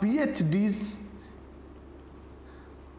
PhDs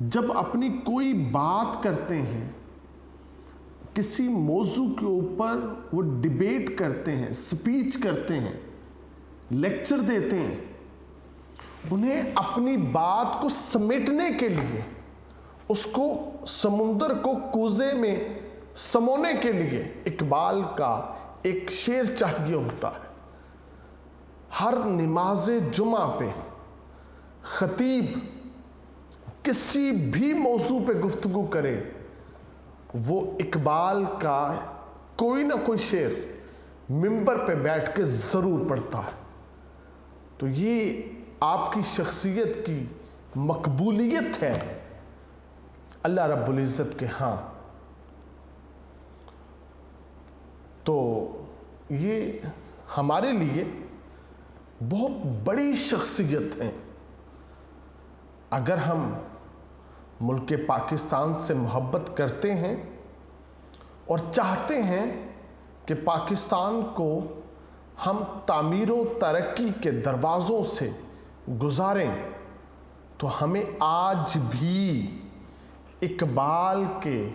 جب اپنی کوئی بات کرتے ہیں، کسی موضوع کے اوپر وہ ڈیبیٹ کرتے ہیں، سپیچ کرتے ہیں، لیکچر دیتے ہیں، انہیں اپنی بات کو سمیٹنے کے لیے، اس کو سمندر کو کوزے میں سمونے کے لیے اقبال کا ایک شعر چاہیے ہوتا ہے۔ ہر نماز جمعہ پہ خطیب کسی بھی موضوع پہ گفتگو کرے، وہ اقبال کا کوئی نہ کوئی شعر منبر پہ بیٹھ کے ضرور پڑھتا ہے۔ تو یہ آپ کی شخصیت کی مقبولیت ہے اللہ رب العزت کے ہاں۔ تو یہ ہمارے لیے بہت بڑی شخصیت ہیں۔ اگر ہم ملک پاکستان سے محبت کرتے ہیں اور چاہتے ہیں کہ پاکستان کو ہم تعمیر و ترقی کے دروازوں سے گزاریں، تو ہمیں آج بھی اقبال کے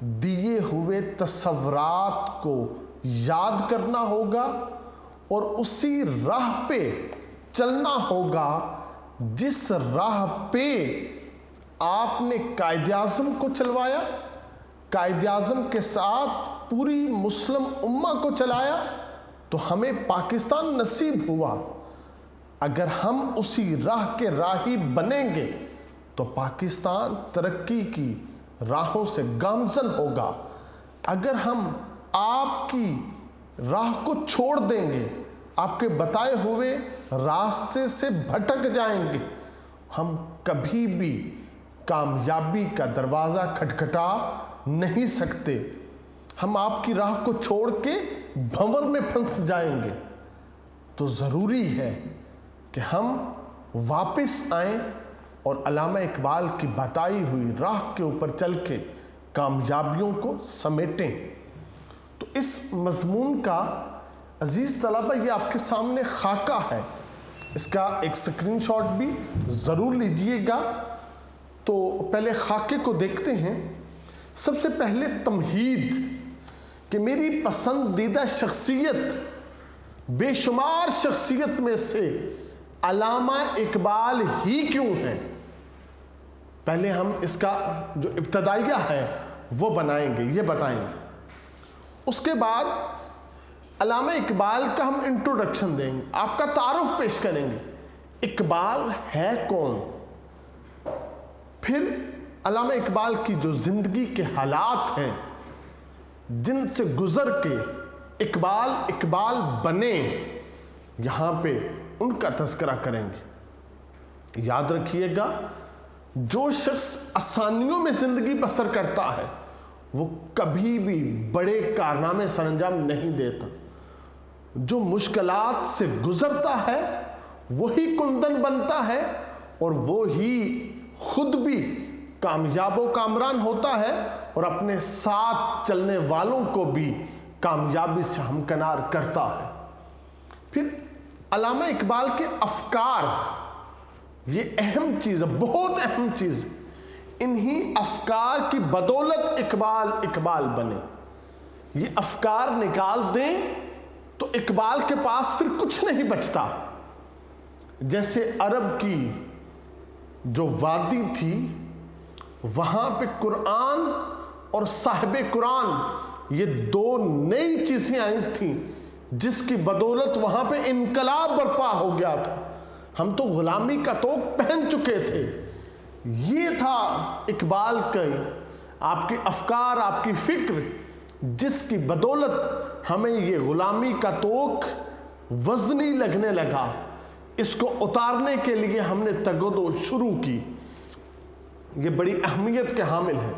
دیے ہوئے تصورات کو یاد کرنا ہوگا اور اسی راہ پہ چلنا ہوگا جس راہ پہ آپ نے قائد اعظم کو چلوایا، قائد اعظم کے ساتھ پوری مسلم امہ کو چلایا، تو ہمیں پاکستان نصیب ہوا۔ اگر ہم اسی راہ کے راہی بنیں گے تو پاکستان ترقی کی راہوں سے گامزن ہوگا۔ اگر ہم آپ کی راہ کو چھوڑ دیں گے، آپ کے بتائے ہوئے راستے سے بھٹک جائیں گے، ہم کبھی بھی کامیابی کا دروازہ کھٹکھٹا نہیں سکتے۔ ہم آپ کی راہ کو چھوڑ کے بھنور میں پھنس جائیں گے۔ تو ضروری ہے کہ ہم واپس آئیں اور علامہ اقبال کی بتائی ہوئی راہ کے اوپر چل کے کامیابیوں کو سمیٹیں۔ تو اس مضمون کا عزیز طلبہ یہ آپ کے سامنے خاکہ ہے، اس کا ایک سکرین شاٹ بھی ضرور لیجئے گا۔ تو پہلے خاکے کو دیکھتے ہیں۔ سب سے پہلے تمہید کہ میری پسندیدہ شخصیت بے شمار شخصیت میں سے علامہ اقبال ہی کیوں ہیں۔ پہلے ہم اس کا جو ابتدائیہ ہے وہ بنائیں گے، یہ بتائیں گے۔ اس کے بعد علامہ اقبال کا ہم انٹروڈکشن دیں گے، آپ کا تعارف پیش کریں گے، اقبال ہے کون۔ پھر علامہ اقبال کی جو زندگی کے حالات ہیں جن سے گزر کے اقبال اقبال بنے، یہاں پہ ان کا تذکرہ کریں گے۔ یاد رکھیے گا، جو شخص آسانیوں میں زندگی بسر کرتا ہے وہ کبھی بھی بڑے کارنامے سر انجام نہیں دیتا۔ جو مشکلات سے گزرتا ہے وہی کندن بنتا ہے اور وہی خود بھی کامیاب و کامران ہوتا ہے اور اپنے ساتھ چلنے والوں کو بھی کامیابی سے ہمکنار کرتا ہے۔ پھر علامہ اقبال کے افکار، یہ اہم چیز ہے، بہت اہم چیز ہے۔ انہی افکار کی بدولت اقبال اقبال بنے۔ یہ افکار نکال دیں تو اقبال کے پاس پھر کچھ نہیں بچتا۔ جیسے عرب کی جو وادی تھی، وہاں پہ قرآن اور صاحب قرآن یہ دو نئی چیزیں آئی تھیں جس کی بدولت وہاں پہ انقلاب برپا ہو گیا تھا۔ ہم تو غلامی کا طوق پہن چکے تھے۔ یہ تھا اقبال کا، آپ کے افکار، آپ کی فکر، جس کی بدولت ہمیں یہ غلامی کا طوق وزنی لگنے لگا۔ اس کو اتارنے کے لیے ہم نے تگودو شروع کی۔ یہ بڑی اہمیت کے حامل ہے۔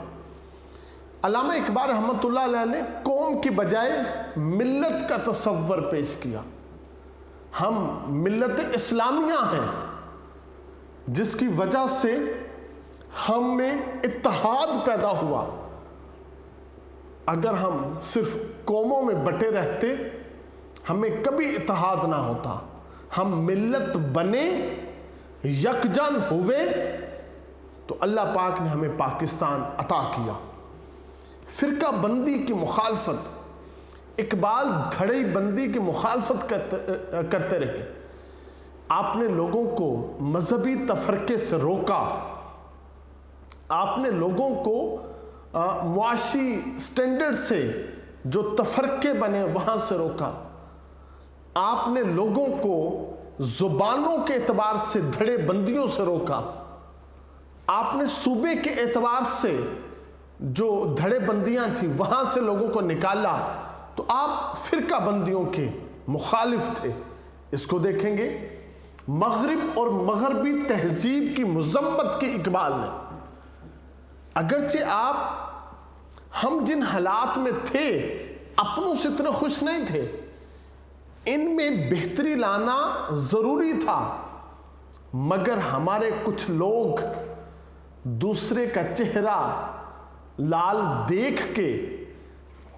علامہ اقبال رحمۃ اللہ علیہ نے قوم کی بجائے ملت کا تصور پیش کیا۔ ہم ملت اسلامیہ ہیں، جس کی وجہ سے ہم میں اتحاد پیدا ہوا۔ اگر ہم صرف قوموں میں بٹے رہتے ہمیں کبھی اتحاد نہ ہوتا۔ ہم ملت بنے، یکجن ہوئے، تو تو اللہ پاک نے ہمیں پاکستان عطا کیا۔ فرقہ بندی کی مخالفت، اقبال دھڑی بندی کی مخالفت کرتے رہے۔ آپ نے لوگوں کو مذہبی تفرقے سے روکا، آپ نے لوگوں کو معاشی سٹینڈرڈ سے جو تفرقے بنے وہاں سے روکا، آپ نے لوگوں کو زبانوں کے اعتبار سے دھڑے بندیوں سے روکا، آپ نے صوبے کے اعتبار سے جو دھڑے بندیاں تھیں وہاں سے لوگوں کو نکالا، تو آپ فرقہ بندیوں کے مخالف تھے۔ اس کو دیکھیں گے مغرب اور مغربی تہذیب کی مذمت کی اقبال نے۔ اگرچہ ہم جن حالات میں تھے اپنوں سے اتنے خوش نہیں تھے، ان میں بہتری لانا ضروری تھا، مگر ہمارے کچھ لوگ دوسرے کا چہرہ لال دیکھ کے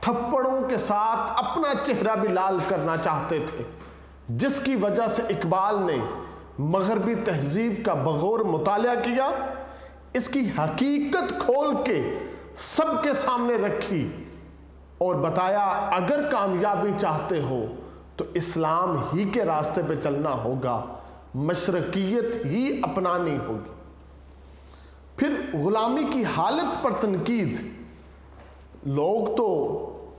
تھپڑوں کے ساتھ اپنا چہرہ بھی لال کرنا چاہتے تھے، جس کی وجہ سے اقبال نے مغربی تہذیب کا بغور مطالعہ کیا، اس کی حقیقت کھول کے سب کے سامنے رکھی اور بتایا اگر کامیابی چاہتے ہو تو اسلام ہی کے راستے پہ چلنا ہوگا، مشرقیت ہی اپنانی ہوگی۔ پھر غلامی کی حالت پر تنقید، لوگ تو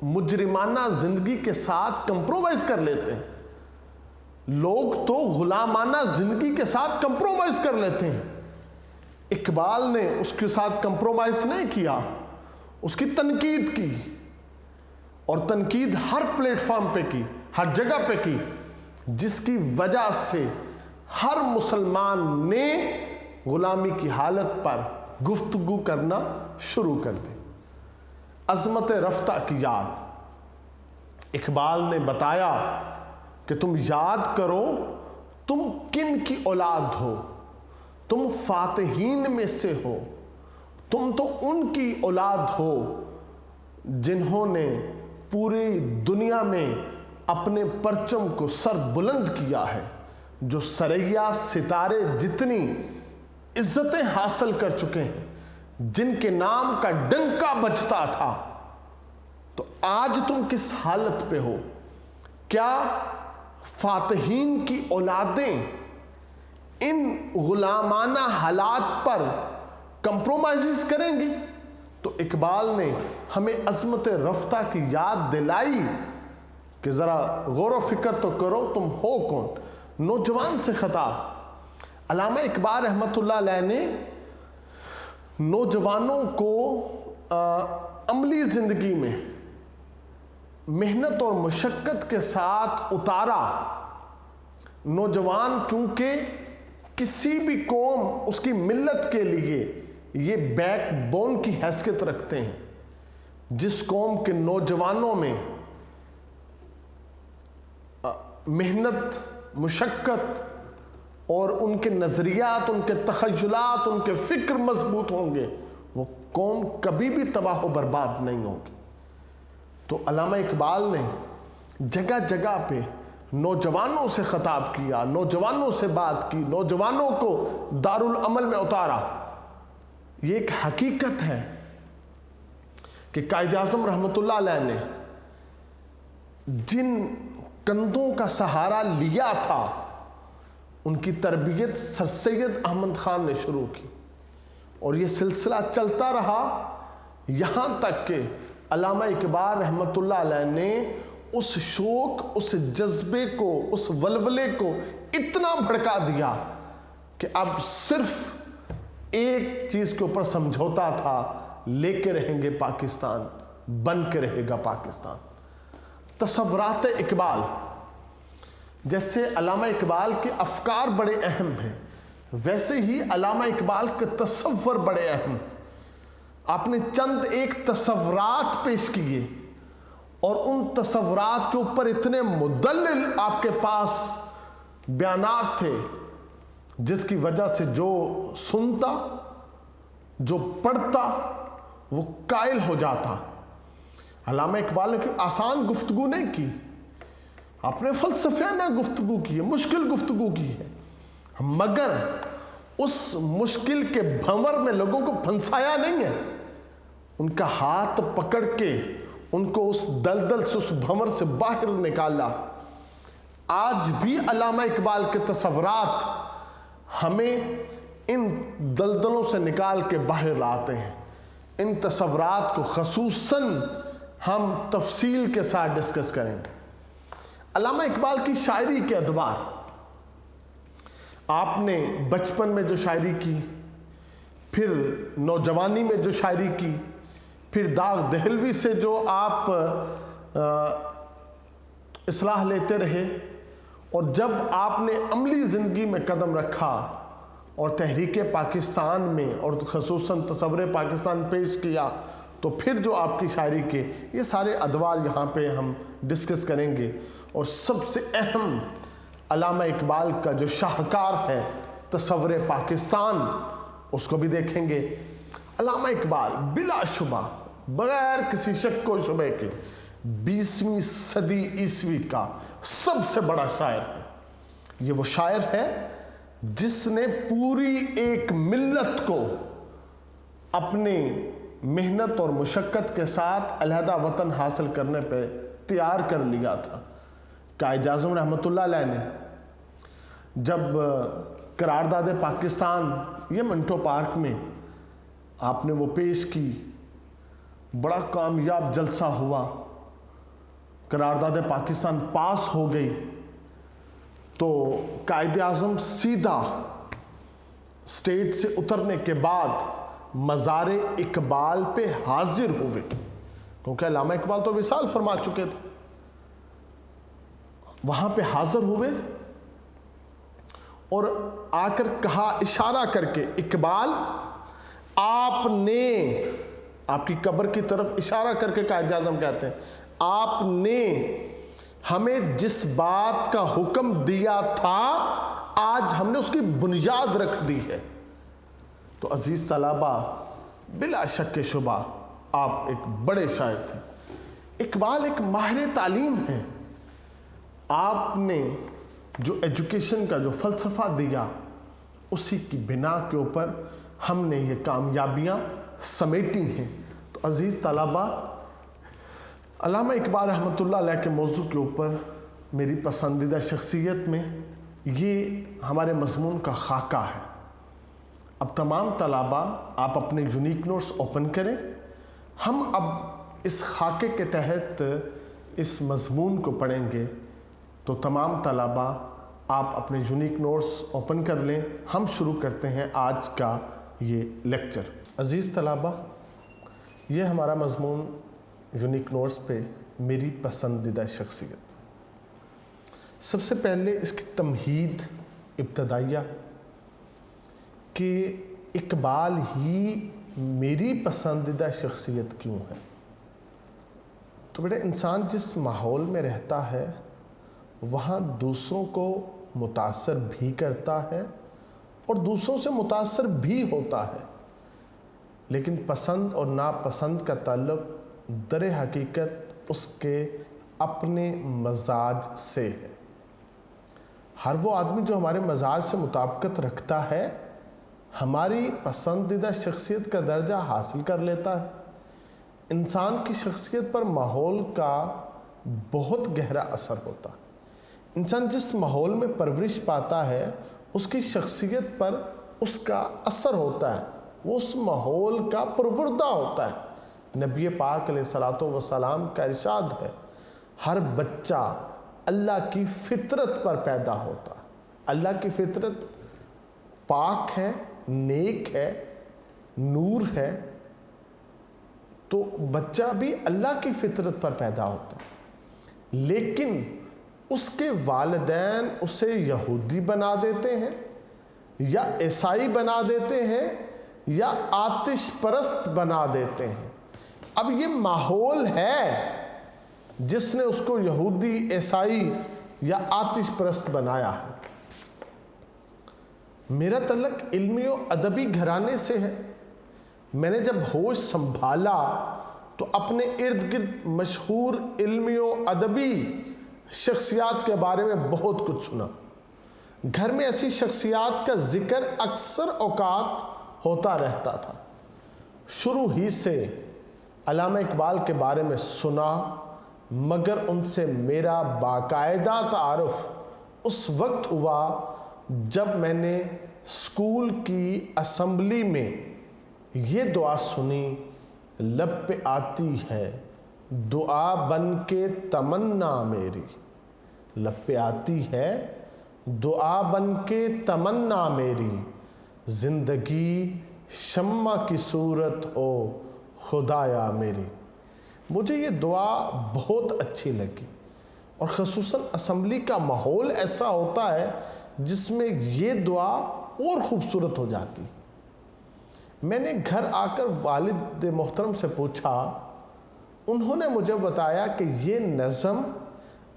مجرمانہ زندگی کے ساتھ کمپرومائز کر لیتے ہیں، لوگ تو غلامانہ زندگی کے ساتھ کمپرومائز کر لیتے ہیں۔ اقبال نے اس کے ساتھ کمپرومائز نہیں کیا، اس کی تنقید کی، اور تنقید ہر پلیٹ فارم پہ کی، ہر جگہ پہ کی، جس کی وجہ سے ہر مسلمان نے غلامی کی حالت پر گفتگو کرنا شروع کر دی۔ عظمت رفتہ کی یاد، اقبال نے بتایا کہ تم یاد کرو تم کن کی اولاد ہو، تم فاتحین میں سے ہو، تم تو ان کی اولاد ہو جنہوں نے پوری دنیا میں اپنے پرچم کو سر بلند کیا ہے، جو سریا ستارے جتنی عزتیں حاصل کر چکے ہیں، جن کے نام کا ڈنکا بجتا تھا۔ تو آج تم کس حالت پہ ہو؟ کیا فاتحین کی اولادیں ان غلامانہ حالات پر کمپرومائز کریں گی؟ تو اقبال نے ہمیں عظمت رفتہ کی یاد دلائی کہ ذرا غور و فکر تو کرو تم ہو کون۔ نوجوان سے خطاب، علامہ اقبال رحمۃ اللہ علیہ نے نوجوانوں کو عملی زندگی میں محنت اور مشقت کے ساتھ اتارا۔ نوجوان کیونکہ کسی بھی قوم اس کی ملت کے لیے یہ بیک بون کی حیثیت رکھتے ہیں۔ جس قوم کے نوجوانوں میں محنت، مشقت اور ان کے نظریات، ان کے تخیلات، ان کے فکر مضبوط ہوں گے، وہ قوم کبھی بھی تباہ و برباد نہیں ہوگی۔ تو علامہ اقبال نے جگہ جگہ پہ نوجوانوں سے خطاب کیا، نوجوانوں سے بات کی، نوجوانوں کو دارالعمل میں اتارا۔ یہ ایک حقیقت ہے کہ قائد اعظم رحمۃ اللہ علیہ نے جن کندھوں کا سہارا لیا تھا ان کی تربیت سر سید احمد خان نے شروع کی، اور یہ سلسلہ چلتا رہا یہاں تک کہ علامہ اقبال رحمۃ اللہ علیہ نے اس شوق، اس جذبے کو، اس ولولے کو اتنا بھڑکا دیا کہ اب صرف ایک چیز کے اوپر سمجھوتا تھا، لے کے رہیں گے پاکستان، بن کے رہے گا پاکستان۔ تصورات اقبال، جیسے علامہ اقبال کے افکار بڑے اہم ہیں، ویسے ہی علامہ اقبال کے تصور بڑے اہم ہیں۔ آپ نے چند ایک تصورات پیش کیے، اور ان تصورات کے اوپر اتنے مدلل آپ کے پاس بیانات تھے، جس کی وجہ سے جو سنتا، جو پڑھتا، وہ قائل ہو جاتا۔ علامہ اقبال نے کوئی آسان گفتگو نہیں کی، آپ نے فلسفیانہ گفتگو کی ہے، مشکل گفتگو کی ہے، مگر اس مشکل کے بھنور میں لوگوں کو پھنسایا نہیں ہے، ان کا ہاتھ پکڑ کے ان کو اس دلدل سے، اس بھنور سے باہر نکالا۔ آج بھی علامہ اقبال کے تصورات ہمیں ان دلدلوں سے نکال کے باہر آتے ہیں۔ ان تصورات کو خصوصاً ہم تفصیل کے ساتھ ڈسکس کریں گے۔ علامہ اقبال کی شاعری کے ادوار، آپ نے بچپن میں جو شاعری کی، پھر نوجوانی میں جو شاعری کی، پھر داغ دہلوی سے جو آپ اصلاح لیتے رہے، اور جب آپ نے عملی زندگی میں قدم رکھا اور تحریک پاکستان میں اور خصوصاً تصور پاکستان پیش کیا، تو پھر جو آپ کی شاعری کے یہ سارے ادوار یہاں پہ ہم ڈسکس کریں گے۔ اور سب سے اہم علامہ اقبال کا جو شاہکار ہے تصور پاکستان، اس کو بھی دیکھیں گے۔ علامہ اقبال بلا شبہ، بغیر کسی شک و شبہ کے، 20ویں صدی عیسوی کا سب سے بڑا شاعر ہے۔ یہ وہ شاعر ہے جس نے پوری ایک ملت کو اپنی محنت اور مشقت کے ساتھ علیحدہ وطن حاصل کرنے پہ تیار کر لیا تھا۔ قائد اعظم رحمۃ اللہ علیہ نے جب قرارداد پاکستان یہ منٹو پارک میں آپ نے وہ پیش کی، بڑا کامیاب جلسہ ہوا، قرارداد پاکستان پاس ہو گئی، تو قائد اعظم سیدھا سٹیج سے اترنے کے بعد مزار اقبال پہ حاضر ہوئے، کیونکہ علامہ اقبال تو وصال فرما چکے تھے۔ وہاں پہ حاضر ہوئے اور آ کر کہا، اشارہ کر کے، اقبال آپ نے، آپ کی قبر کی طرف اشارہ کر کے قائد اعظم کہتے ہیں، آپ نے ہمیں جس بات کا حکم دیا تھا آج ہم نے اس کی بنیاد رکھ دی ہے۔ تو عزیز طلبہ، بلا شک شبہ آپ ایک بڑے شاعر تھے۔ اقبال ایک ماہر تعلیم ہیں۔ آپ نے جو ایجوکیشن کا جو فلسفہ دیا، اسی کی بنا کے اوپر ہم نے یہ کامیابیاں سمیٹی ہیں۔ تو عزیز طلبہ، علامہ اقبال رحمۃ اللہ علیہ کے موضوع کے اوپر میری پسندیدہ شخصیت میں یہ ہمارے مضمون کا خاکہ ہے۔ اب تمام طلبہ آپ اپنے یونیک نوٹس اوپن کریں، ہم اب اس خاکے کے تحت اس مضمون کو پڑھیں گے۔ تو تمام طلبہ آپ اپنے یونیک نوٹس اوپن کر لیں، ہم شروع کرتے ہیں آج کا یہ لیکچر۔ عزیز طلبہ، یہ ہمارا مضمون یونیک نوٹس پہ میری پسندیدہ شخصیت۔ سب سے پہلے اس کی تمہید ابتدائیہ کہ اقبال ہی میری پسندیدہ شخصیت کیوں ہے۔ تو بیٹا، انسان جس ماحول میں رہتا ہے وہاں دوسروں کو متاثر بھی کرتا ہے اور دوسروں سے متاثر بھی ہوتا ہے، لیکن پسند اور ناپسند کا تعلق در حقیقت اس کے اپنے مزاج سے ہے۔ ہر وہ آدمی جو ہمارے مزاج سے مطابقت رکھتا ہے ہماری پسندیدہ شخصیت کا درجہ حاصل کر لیتا ہے۔ انسان کی شخصیت پر ماحول کا بہت گہرا اثر ہوتا ہے۔ انسان جس ماحول میں پرورش پاتا ہے اس کی شخصیت پر اس کا اثر ہوتا ہے، وہ اس ماحول کا پروردہ ہوتا ہے۔ نبی پاک علیہ الصلوۃ والسلام کا ارشاد ہے، ہر بچہ اللہ کی فطرت پر پیدا ہوتا ہے۔ اللہ کی فطرت پاک ہے، نیک ہے، نور ہے، تو بچہ بھی اللہ کی فطرت پر پیدا ہوتا ہے، لیکن اس کے والدین اسے یہودی بنا دیتے ہیں یا عیسائی بنا دیتے ہیں یا آتش پرست بنا دیتے ہیں۔ اب یہ ماحول ہے جس نے اس کو یہودی، عیسائی یا آتش پرست بنایا ہے۔ میرا تعلق علمی و ادبی گھرانے سے ہے۔ میں نے جب ہوش سنبھالا تو اپنے ارد گرد مشہور علمی و ادبی شخصیات کے بارے میں بہت کچھ سنا۔ گھر میں ایسی شخصیات کا ذکر اکثر اوقات ہوتا رہتا تھا۔ شروع ہی سے علامہ اقبال کے بارے میں سنا، مگر ان سے میرا باقاعدہ تعارف اس وقت ہوا جب میں نے اسکول کی اسمبلی میں یہ دعا سنی، لب پہ آتی ہے دعا بن کے تمنا میری، لب پہ آتی ہے دعا بن کے تمنا میری، زندگی شمع کی صورت ہو خدایا میری۔ مجھے یہ دعا بہت اچھی لگی، اور خصوصاً اسمبلی کا ماحول ایسا ہوتا ہے جس میں یہ دعا اور خوبصورت ہو جاتی۔ میں نے گھر آ کر والد محترم سے پوچھا، انہوں نے مجھے بتایا کہ یہ نظم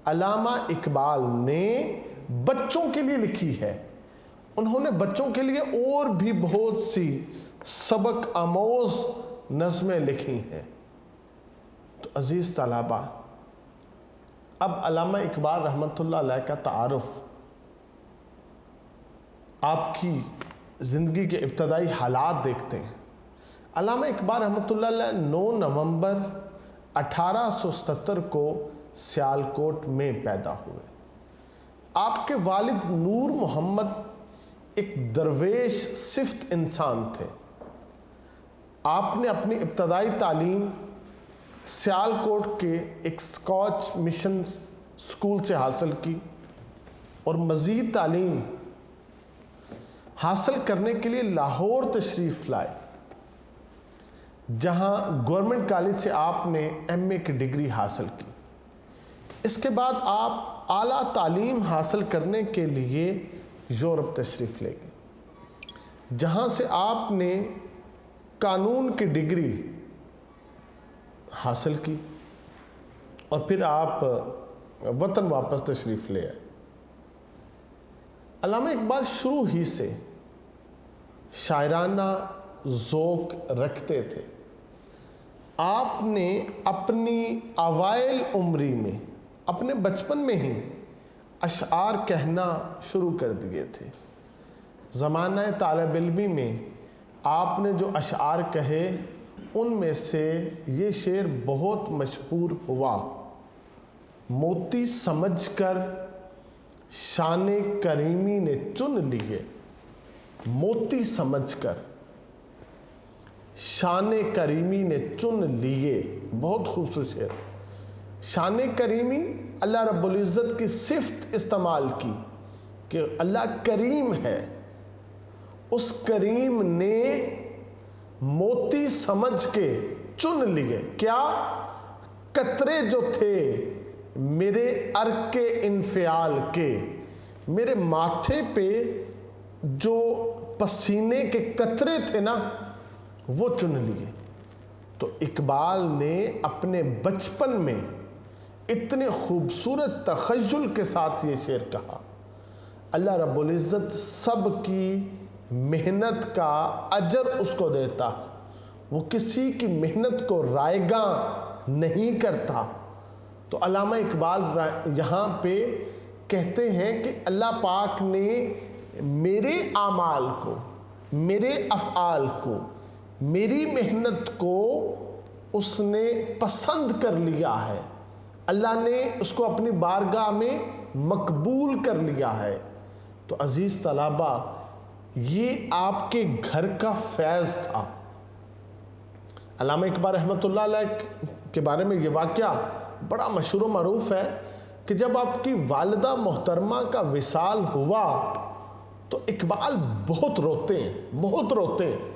علامہ اقبال نے بچوں کے لیے لکھی ہے۔ انہوں نے بچوں کے لیے اور بھی بہت سی سبق آموز نظمیں لکھی ہیں۔ تو عزیز طلباء، اب علامہ اقبال رحمۃ اللہ علیہ کا تعارف آپ کی زندگی کے ابتدائی حالات دیکھتے ہیں۔ علامہ اقبال رحمۃ اللہ علیہ 9 نومبر 1877 کو سیالکوٹ میں پیدا ہوئے۔ آپ کے والد نور محمد ایک درویش صفت انسان تھے۔ آپ نے اپنی ابتدائی تعلیم سیالکوٹ کے ایک اسکاچ مشن اسکول سے حاصل کی، اور مزید تعلیم حاصل کرنے کے لیے لاہور تشریف لائے، جہاں گورنمنٹ کالج سے آپ نے ایم اے کی ڈگری حاصل کی۔ اس کے بعد آپ اعلیٰ تعلیم حاصل کرنے کے لیے یورپ تشریف لے گئے، جہاں سے آپ نے قانون کی ڈگری حاصل کی، اور پھر آپ وطن واپس تشریف لے آئے۔ علامہ اقبال شروع ہی سے شاعرانہ ذوق رکھتے تھے۔ آپ نے اپنی اوائل عمری میں، اپنے بچپن میں ہی اشعار کہنا شروع کر دیے تھے۔ زمانہ طالب علمی میں آپ نے جو اشعار کہے، ان میں سے یہ شعر بہت مشہور ہوا: موتی سمجھ کر شان کریمی نے چن لیے، موتی سمجھ کر شان کریمی نے چن لیے۔ بہت خوبصورت شعر۔ شان کریمی، اللہ رب العزت کی صفت استعمال کی کہ اللہ کریم ہے۔ اس کریم نے موتی سمجھ کے چن لیے۔ کیا؟ قطرے جو تھے میرے عرق کے انفعال کے، میرے ماتھے پہ جو پسینے کے قطرے تھے نا، وہ چن لیے۔ تو اقبال نے اپنے بچپن میں اتنے خوبصورت تخیل کے ساتھ یہ شعر کہا۔ اللہ رب العزت سب کی محنت کا اجر اس کو دیتا، وہ کسی کی محنت کو رائگاں نہیں کرتا۔ تو علامہ اقبال یہاں پہ کہتے ہیں کہ اللہ پاک نے میرے اعمال کو، میرے افعال کو، میری محنت کو اس نے پسند کر لیا ہے، اللہ نے اس کو اپنی بارگاہ میں مقبول کر لیا ہے۔ تو عزیز طلباء، یہ آپ کے گھر کا فیض تھا۔ علامہ اقبال رحمۃ اللہ علیہ کے بارے میں یہ واقعہ بڑا مشہور و معروف ہے کہ جب آپ کی والدہ محترمہ کا وصال ہوا تو اقبال بہت روتے ہیں، بہت روتے ہیں۔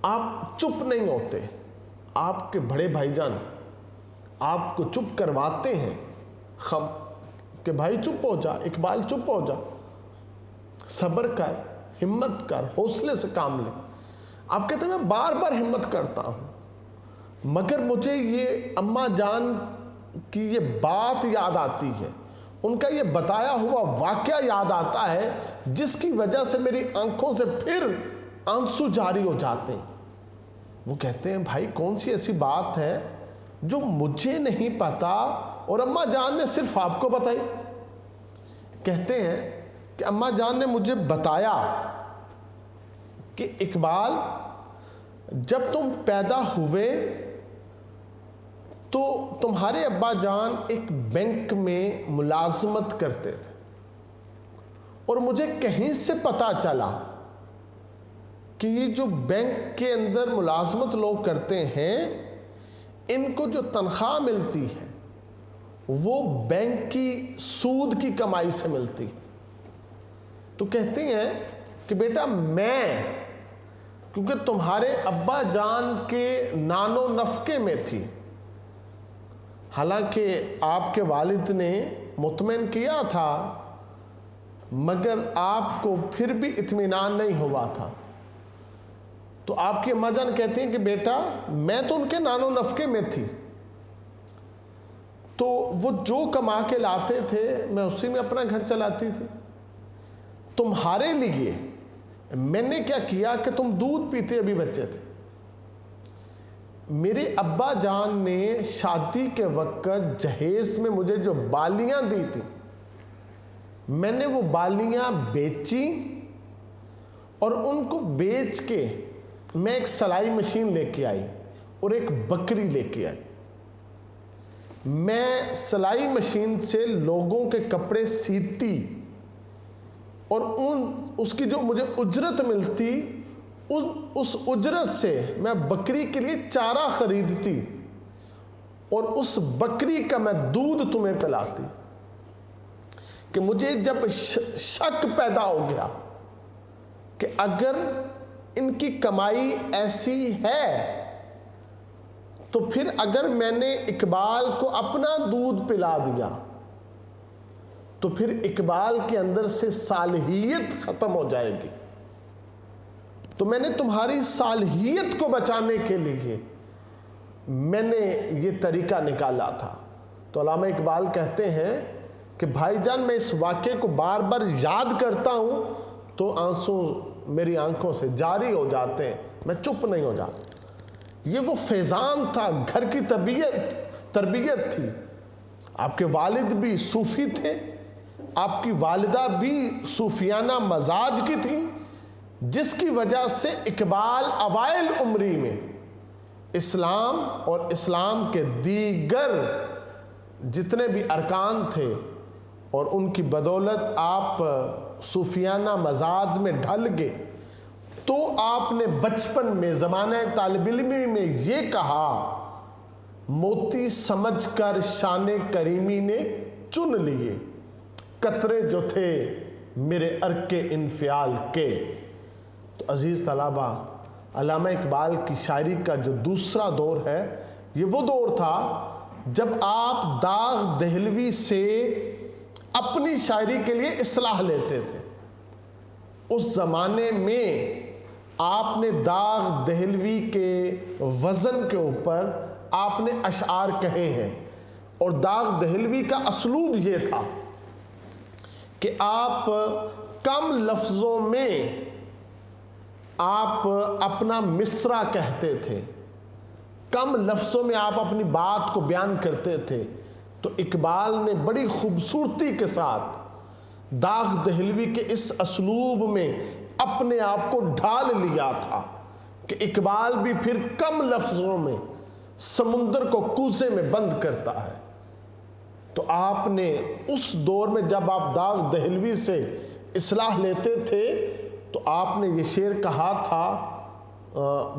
آپ چپ نہیں ہوتے، آپ کے بڑے بھائی جان آپ کو چپ کرواتے ہیں کہ بھائی چپ ہو جا، اقبال چپ ہو جا، صبر کر، ہمت کر، حوصلے سے کام لے۔ آپ کہتے ہیں میں بار بار ہمت کرتا ہوں، مگر مجھے یہ اماں جان کی یہ بات یاد آتی ہے، ان کا یہ بتایا ہوا واقعہ یاد آتا ہے، جس کی وجہ سے میری آنکھوں سے پھر آنسو جاری ہو جاتے ہیں۔ وہ کہتے ہیں بھائی کون سی ایسی بات ہے جو مجھے نہیں پتا اور اماں جان نے صرف آپ کو بتائی؟ کہتے ہیں کہ اماں جان نے مجھے بتایا کہ اقبال جب تم پیدا ہوئے تو تمہارے ابا جان ایک بینک میں ملازمت کرتے تھے، اور مجھے کہیں سے پتا چلا کہ یہ جو بینک کے اندر ملازمت لوگ کرتے ہیں ان کو جو تنخواہ ملتی ہے وہ بینک کی سود کی کمائی سے ملتی ہے۔ تو کہتے ہیں کہ بیٹا میں کیونکہ تمہارے ابا جان کے نان و نفقے میں تھی، حالانکہ آپ کے والد نے مطمئن کیا تھا مگر آپ کو پھر بھی اطمینان نہیں ہوا تھا، تو آپ کی اماں جان کہتی ہیں کہ بیٹا میں تو ان کے نان و نفقے میں تھی، تو وہ جو کما کے لاتے تھے میں اسی میں اپنا گھر چلاتی تھی۔ تمہارے لیے میں نے کیا کیا کہ تم دودھ پیتے ابھی بچے تھے، میرے ابا جان نے شادی کے وقت جہیز میں مجھے جو بالیاں دی تھی میں نے وہ بالیاں بیچی، اور ان کو بیچ کے میں ایک سلائی مشین لے کے آئی اور ایک بکری لے کے آئی۔ میں سلائی مشین سے لوگوں کے کپڑے سیتی اور اس کی جو مجھے اجرت ملتی اس اجرت سے میں بکری کے لیے چارہ خریدتی اور اس بکری کا میں دودھ تمہیں پلاتی۔ کہ مجھے جب شک پیدا ہو گیا کہ اگر ان کی کمائی ایسی ہے تو پھر اگر میں نے اقبال کو اپنا دودھ پلا دیا تو پھر اقبال کے اندر سے صالحیت ختم ہو جائے گی، تو میں نے تمہاری صالحیت کو بچانے کے لیے میں نے یہ طریقہ نکالا تھا۔ تو علامہ اقبال کہتے ہیں کہ بھائی جان میں اس واقعے کو بار بار یاد کرتا ہوں تو آنسو میری آنکھوں سے جاری ہو جاتے ہیں، میں چپ نہیں ہو جاتا۔ یہ وہ فیضان تھا، گھر کی تربیت تھی۔ آپ کے والد بھی صوفی تھے، آپ کی والدہ بھی صوفیانہ مزاج کی تھی، جس کی وجہ سے اقبال اوائل عمری میں اسلام اور اسلام کے دیگر جتنے بھی ارکان تھے اور ان کی بدولت آپ صوفیانہ مزاج میں ڈھل گئے، تو آپ نے بچپن میں زمانہ طالب علمی میں یہ کہا، موتی سمجھ کر شان کریمی نے چن لیے قطرے جو تھے میرے ارک انفعال کے۔ تو عزیز طلبہ، علامہ اقبال کی شاعری کا جو دوسرا دور ہے یہ وہ دور تھا جب آپ داغ دہلوی سے اپنی شاعری کے لیے اصلاح لیتے تھے۔ اس زمانے میں آپ نے داغ دہلوی کے وزن کے اوپر آپ نے اشعار کہے ہیں، اور داغ دہلوی کا اسلوب یہ تھا کہ آپ کم لفظوں میں آپ اپنا مصرع کہتے تھے، کم لفظوں میں آپ اپنی بات کو بیان کرتے تھے۔ تو اقبال نے بڑی خوبصورتی کے ساتھ داغ دہلوی کے اس اسلوب میں اپنے آپ کو ڈھال لیا تھا کہ اقبال بھی پھر کم لفظوں میں سمندر کو کوزے میں بند کرتا ہے۔ تو آپ نے اس دور میں جب آپ داغ دہلوی سے اصلاح لیتے تھے تو آپ نے یہ شعر کہا تھا،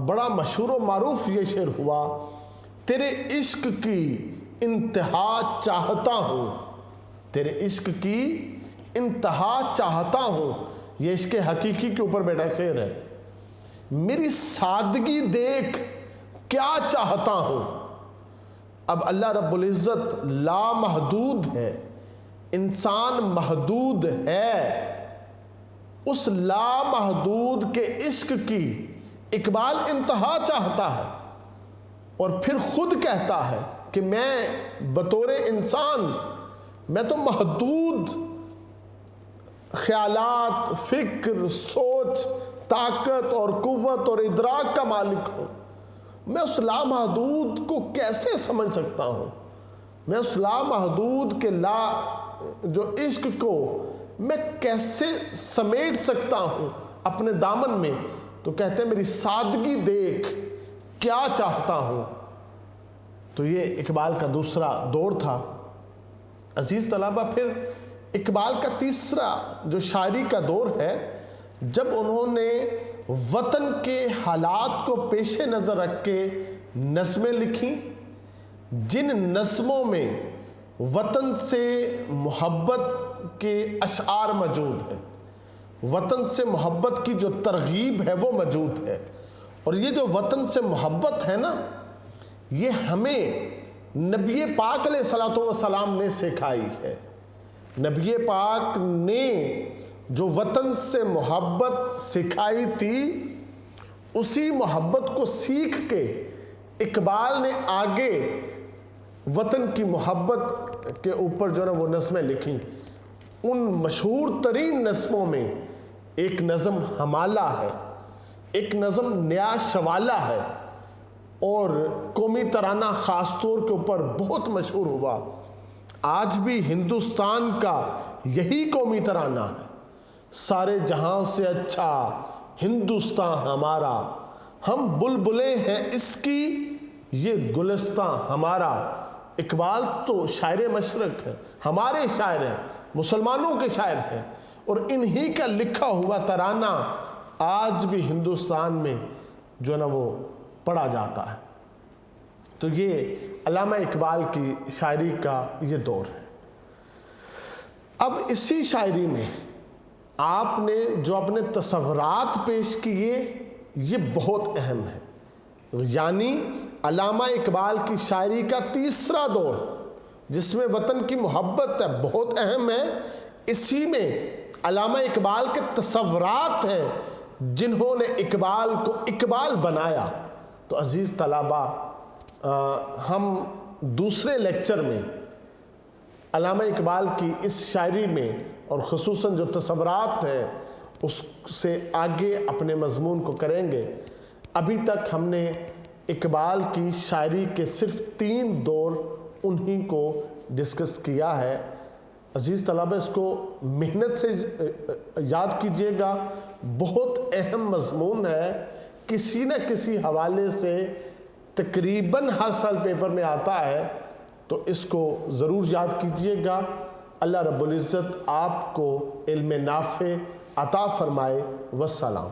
بڑا مشہور و معروف یہ شعر ہوا، تیرے عشق کی انتہا چاہتا ہوں، تیرے عشق کی انتہا چاہتا ہوں۔ یہ عشق حقیقی کے اوپر بیٹا شعر ہے۔ میری سادگی دیکھ کیا چاہتا ہوں۔ اب اللہ رب العزت لامحدود ہے، انسان محدود ہے، اس لامحدود کے عشق کی اقبال انتہا چاہتا ہے، اور پھر خود کہتا ہے کہ میں بطور انسان میں تو محدود خیالات، فکر، سوچ، طاقت اور قوت اور ادراک کا مالک ہوں۔ میں اس لامحدود کو کیسے سمجھ سکتا ہوں؟ میں اس لامحدود کے جو عشق کو میں کیسے سمیٹ سکتا ہوں اپنے دامن میں، تو کہتے ہیں میری سادگی دیکھ کیا چاہتا ہوں۔ تو یہ اقبال کا دوسرا دور تھا۔ عزیز طلبہ، پھر اقبال کا تیسرا جو شاعری کا دور ہے، جب انہوں نے وطن کے حالات کو پیش نظر رکھ کے نظمیں لکھیں، جن نظموں میں وطن سے محبت کے اشعار موجود ہیں، وطن سے محبت کی جو ترغیب ہے وہ موجود ہے۔ اور یہ جو وطن سے محبت ہے نا، یہ ہمیں نبی پاک علیہ الصلوۃ والسلام نے سکھائی ہے۔ نبی پاک نے جو وطن سے محبت سکھائی تھی، اسی محبت کو سیکھ کے اقبال نے آگے وطن کی محبت کے اوپر جو ہے وہ نظمیں لکھیں۔ ان مشہور ترین نظموں میں ایک نظم ہمالہ ہے، ایک نظم نیا شوالہ ہے، اور قومی ترانہ خاص طور کے اوپر بہت مشہور ہوا۔ آج بھی ہندوستان کا یہی قومی ترانہ ہے، سارے جہاں سے اچھا ہندوستان ہمارا، ہم بلبلیں ہیں اس کی یہ گلستان ہمارا۔ اقبال تو شاعر مشرق ہے، ہمارے شاعر ہیں، مسلمانوں کے شاعر ہیں، اور انہی کا لکھا ہوا ترانہ آج بھی ہندوستان میں جو ہے نا وہ پڑھا جاتا ہے۔ تو یہ علامہ اقبال کی شاعری کا یہ دور ہے۔ اب اسی شاعری میں آپ نے جو اپنے تصورات پیش کیے یہ بہت اہم ہے، یعنی علامہ اقبال کی شاعری کا تیسرا دور جس میں وطن کی محبت ہے بہت اہم ہے۔ اسی میں علامہ اقبال کے تصورات ہیں جنہوں نے اقبال کو اقبال بنایا۔ تو عزیز طلبہ، ہم دوسرے لیکچر میں علامہ اقبال کی اس شاعری میں اور خصوصاً جو تصورات ہیں اس سے آگے اپنے مضمون کو کریں گے۔ ابھی تک ہم نے اقبال کی شاعری کے صرف 3 دور انہی کو ڈسکس کیا ہے۔ عزیز طلبہ، اس کو محنت سے یاد کیجئے گا، بہت اہم مضمون ہے، کسی نہ کسی حوالے سے تقریباً ہر سال پیپر میں آتا ہے، تو اس کو ضرور یاد کیجئے گا۔ اللہ رب العزت آپ کو علم نافع عطا فرمائے۔ والسلام۔